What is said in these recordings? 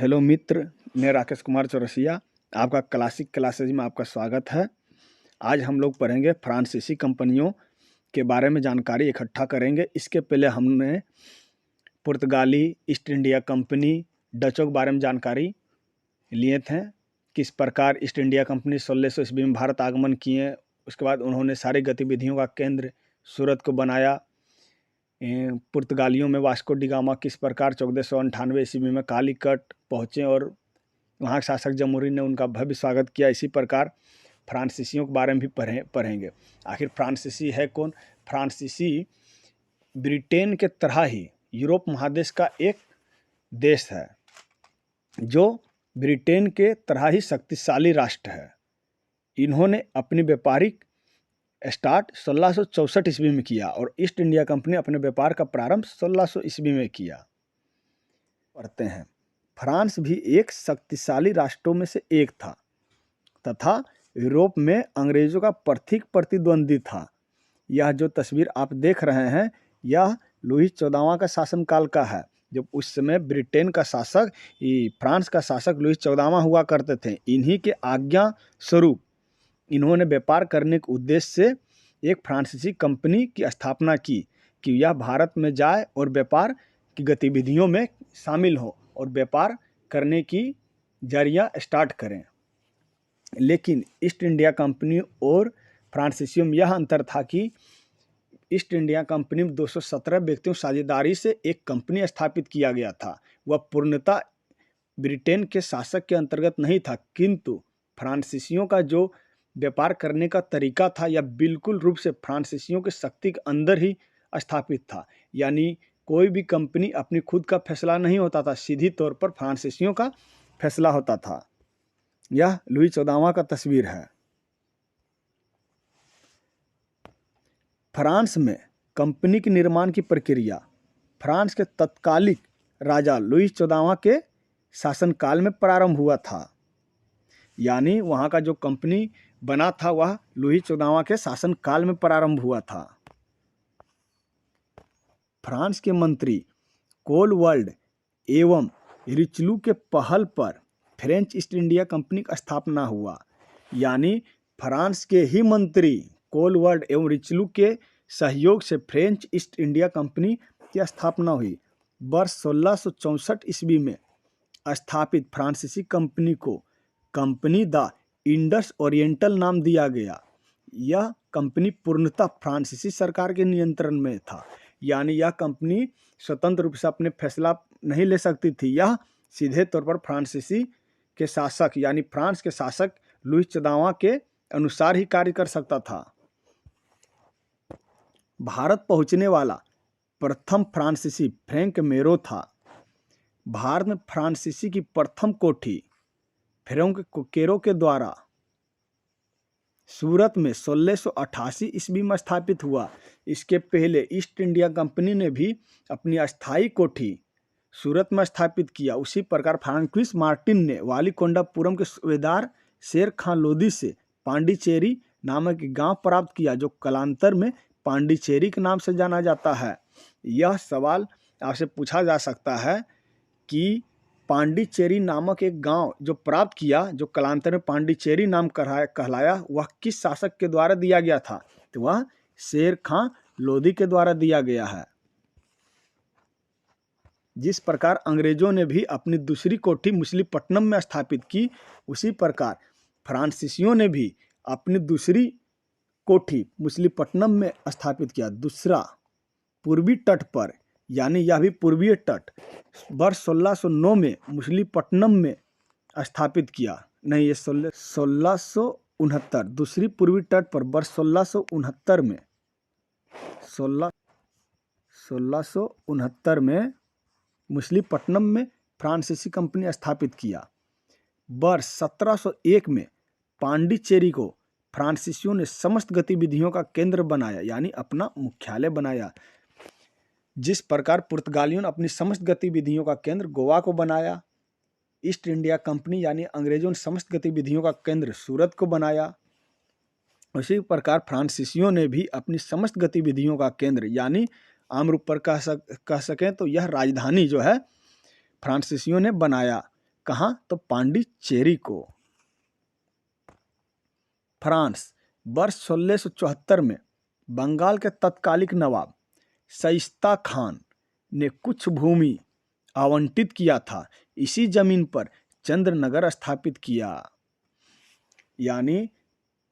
Hello मित्र, मैं राकेश कुमार चौरसिया आपका classic classes में आपका स्वागत है। आज हम लोग पढ़ेंगे फ्रांसीसी कंपनियों के बारे में जानकारी इकट्ठा करेंगे। इसके पहले हमने पुर्तगाली, ईस्ट इंडिया कंपनी, डचों के बारे में जानकारी लिए थे। किस प्रकार ईस्ट इंडिया कंपनी 1600 ईस्वी में भारत आगमन किए। उसके बाद उन्होंने सारी गतिविधियों का केंद्र सूरत को बनाया। पुर्तगालियों में वास्को डी गामा किस प्रकार 1498 ईस्वी में कालीकट पहुँचे और वहाँ के शासक जमहूरी ने उनका भव्य स्वागत किया। इसी प्रकार फ्रांसीसियों के बारे में भी पढ़ेंगे। आखिर फ्रांसीसी है कौन? फ्रांसीसी ब्रिटेन के तरह ही यूरोप महादेश का एक देश है जो ब्रिटेन के तरह ही शक्तिशाली राष्ट्र है। इन्होंने अपनी व्यापारिक स्टार्ट 1664 ईस्वी में किया और ईस्ट इंडिया कंपनी अपने व्यापार का प्रारंभ 1600 ईस्वी में किया। पढ़ते हैं, फ्रांस भी एक शक्तिशाली राष्ट्रों में से एक था तथा यूरोप में अंग्रेजों का प्रतीक प्रतिद्वंदी था। यह जो तस्वीर आप देख रहे हैं यह लुई 14वां का शासनकाल का है। जब उस समय ब्रिटेन का शासक फ्रांस का शासक लुई 14वां हुआ करते थे। इन्हीं के आज्ञा स्वरूप इन्होंने व्यापार करने के उद्देश्य से एक फ्रांसीसी कंपनी की स्थापना की कि यह भारत में जाए और व्यापार की गतिविधियों में शामिल हो और व्यापार करने की जरिया स्टार्ट करें। लेकिन ईस्ट इंडिया कंपनी और फ्रांसीसियों में यह अंतर था कि ईस्ट इंडिया कंपनी में 217 व्यक्तियों साझेदारी से एक कंपनी स्थापित किया गया था। वह पूर्णतः ब्रिटेन के शासक के अंतर्गत नहीं था, किंतु फ्रांसीसियों का जो व्यापार करने का तरीका था यह बिल्कुल रूप से फ्रांसीसियों के शक्ति के अंदर ही स्थापित था। यानी कोई भी कंपनी अपनी खुद का फैसला नहीं होता था, सीधी तौर पर फ्रांसीसियों का फैसला होता था। यह लुई 14वां का तस्वीर है। फ्रांस में कंपनी के निर्माण की प्रक्रिया फ्रांस के तत्कालिक राजा लुई 14वां के शासनकाल में प्रारंभ हुआ था। यानी वहाँ का जो कंपनी बना था वह लुई 14वां के शासनकाल में प्रारंभ हुआ था। फ्रांस के मंत्री कोलवर्ल्ड एवं रिचलू के पहल पर फ्रेंच ईस्ट इंडिया कंपनी का स्थापना हुआ। यानी फ्रांस के ही मंत्री कोलवर्ल्ड एवं रिचलू के सहयोग से फ्रेंच ईस्ट इंडिया कंपनी की स्थापना हुई। वर्ष 1664 ईस्वी में स्थापित फ्रांसीसी कंपनी को कंपनी द इंडस ओरिएंटल नाम दिया गया। यह कंपनी पूर्णतः फ्रांसीसी सरकार के नियंत्रण में था। यानी यह कंपनी स्वतंत्र रूप से अपने फैसला नहीं ले सकती थी। यह सीधे तौर पर फ्रांसीसी के शासक यानी फ्रांस के शासक लुई 14वां के अनुसार ही कार्य कर सकता था। भारत पहुंचने वाला प्रथम फ्रांसीसी फ्रैंक मेरो था। भारत में फ्रांसीसी की प्रथम कोठी फ्रैंक कोकेरो के द्वारा सूरत में 1688 ईस्वी में स्थापित हुआ। इसके पहले ईस्ट इंडिया कंपनी ने भी अपनी अस्थायी कोठी सूरत में स्थापित किया। उसी प्रकार फ्रांसिस मार्टिन ने वालीकोंडापुरम के सूबेदार शेर खान लोदी से पांडिचेरी नामक एक गांव प्राप्त किया जो कालांतर में पांडिचेरी के नाम से जाना जाता है। यह सवाल आपसे पूछा जा सकता है कि पांडिचेरी नामक एक गांव जो प्राप्त किया जो कालांतर में पांडिचेरी नाम कहलाया वह किस शासक के द्वारा दिया गया था? तो वह शेर खान लोदी के द्वारा दिया गया है। जिस प्रकार अंग्रेजों ने भी अपनी दूसरी कोठी मछलीपट्टनम में स्थापित की, उसी प्रकार फ्रांसीसियों ने भी अपनी दूसरी कोठी मछलीपट्टनम में स्थापित किया। दूसरा पूर्वी तट पर, यानी यह भी पूर्वीय तट, वर्ष 1609 में मछलीपट्टनम में स्थापित किया। नहीं, ये 1669 दूसरी पूर्वी तट पर वर्ष 1669 में 1669 में मछलीपट्टनम में फ्रांसीसी कंपनी स्थापित किया। वर्ष 1701 में पांडिचेरी को फ्रांसीसियों ने समस्त गतिविधियों का केंद्र बनाया, यानी अपना मुख्यालय बनाया। जिस प्रकार पुर्तगालियों ने अपनी समस्त गतिविधियों का केंद्र गोवा को बनाया, ईस्ट इंडिया कंपनी यानी अंग्रेजों ने समस्त गतिविधियों का केंद्र सूरत को बनाया, उसी प्रकार फ्रांसीसियों ने भी अपनी समस्त गतिविधियों का केंद्र यानी आम रूप पर कह सकें तो यह राजधानी जो है फ्रांसीसियों ने बनाया। कहाँ? तो पांडिचेरी को। फ्रांस वर्ष 1674 में बंगाल के तत्कालिक नवाब शाइस्ता खान ने कुछ भूमि आवंटित किया था। इसी जमीन पर चंद्रनगर स्थापित किया। यानी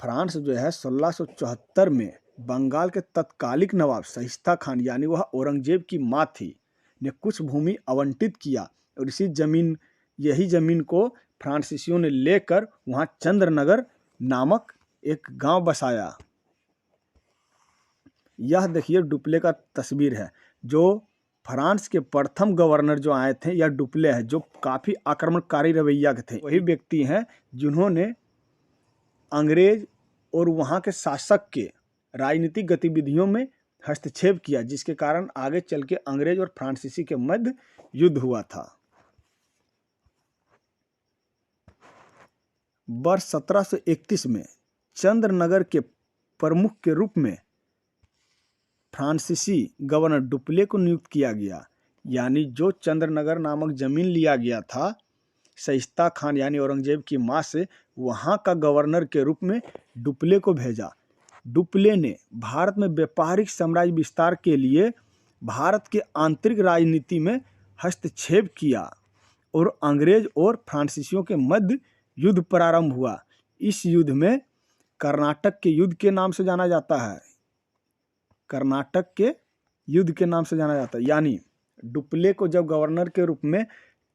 फ्रांस जो है 1674 में बंगाल के तत्कालिक नवाब शाइस्ता खान यानी वह औरंगजेब की माँ थी ने कुछ भूमि आवंटित किया और यही जमीन को फ्रांसीसियों ने लेकर वहाँ चंद्रनगर नामक एक गांव बसाया। यह देखिए डुप्ले का तस्वीर है। जो फ्रांस के प्रथम गवर्नर जो आए थे यह डुप्ले है, जो काफ़ी आक्रमणकारी रवैया के थे। वही व्यक्ति हैं जिन्होंने अंग्रेज और वहाँ के शासक के राजनीतिक गतिविधियों में हस्तक्षेप किया, जिसके कारण आगे चल के अंग्रेज और फ्रांसीसी के मध्य युद्ध हुआ था। वर्ष 1731 में चंद्रनगर के प्रमुख के रूप में फ्रांसीसी गवर्नर डुप्ले को नियुक्त किया गया। यानी जो चंद्रनगर नामक जमीन लिया गया था शाइस्ता खान यानी औरंगजेब की माँ से, वहाँ का गवर्नर के रूप में डुप्ले को भेजा। डुप्ले ने भारत में व्यापारिक साम्राज्य विस्तार के लिए भारत के आंतरिक राजनीति में हस्तक्षेप किया और अंग्रेज और फ्रांसीसियों के मध्य युद्ध प्रारंभ हुआ। इस युद्ध में कर्नाटक के युद्ध के नाम से जाना जाता है। कर्नाटक के युद्ध के नाम से जाना जाता है। यानी डुप्ले को जब गवर्नर के रूप में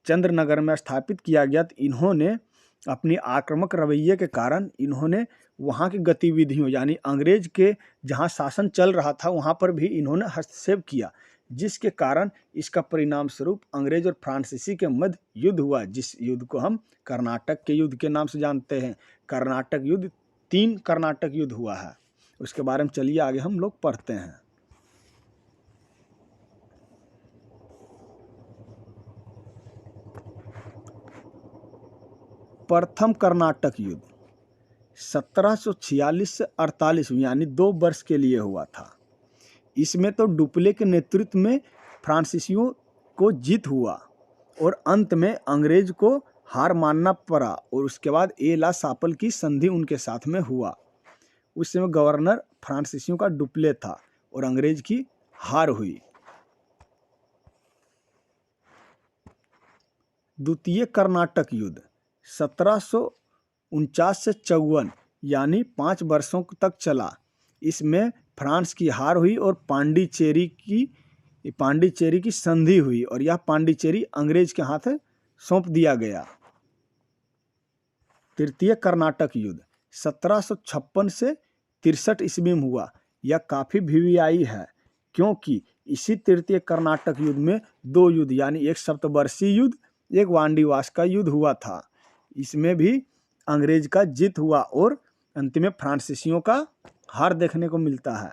चंद्रनगर में स्थापित किया गया तो इन्होंने अपनी आक्रामक रवैये के कारण इन्होंने वहाँ की गतिविधियों यानी अंग्रेज के जहाँ शासन चल रहा था वहाँ पर भी इन्होंने हस्तक्षेप किया, जिसके कारण इसका परिणाम स्वरूप अंग्रेज और फ्रांसीसी के मध्य युद्ध हुआ, जिस युद्ध को हम कर्नाटक के युद्ध के नाम से जानते हैं। कर्नाटक युद्ध 3 कर्नाटक युद्ध हुआ है, उसके बारे में चलिए आगे हम लोग पढ़ते हैं। प्रथम कर्नाटक युद्ध 1746 से 48 यानी 2 वर्ष के लिए हुआ था। इसमें तो डुप्ले के नेतृत्व में फ्रांसीसियों को जीत हुआ और अंत में अंग्रेज को हार मानना पड़ा और उसके बाद ला सापल की संधि उनके साथ में हुआ। उस समय गवर्नर फ्रांसीसियों का डुप्ले था और अंग्रेज की हार हुई। द्वितीय कर्नाटक युद्ध 1749 से 54 यानी 5 वर्षों तक चला। इसमें फ्रांस की हार हुई और पांडिचेरी की संधि हुई और यह पांडिचेरी अंग्रेज के हाथ सौंप दिया गया। तृतीय कर्नाटक युद्ध 1756 से 63 ईस्वी में हुआ। यह काफ़ी वीवीआई है क्योंकि इसी तृतीय कर्नाटक युद्ध में 2 युद्ध यानी एक सप्तवर्षीय युद्ध, एक वांडीवास का युद्ध हुआ था। इसमें भी अंग्रेज का जीत हुआ और अंत में फ्रांसीसियों का हार देखने को मिलता है।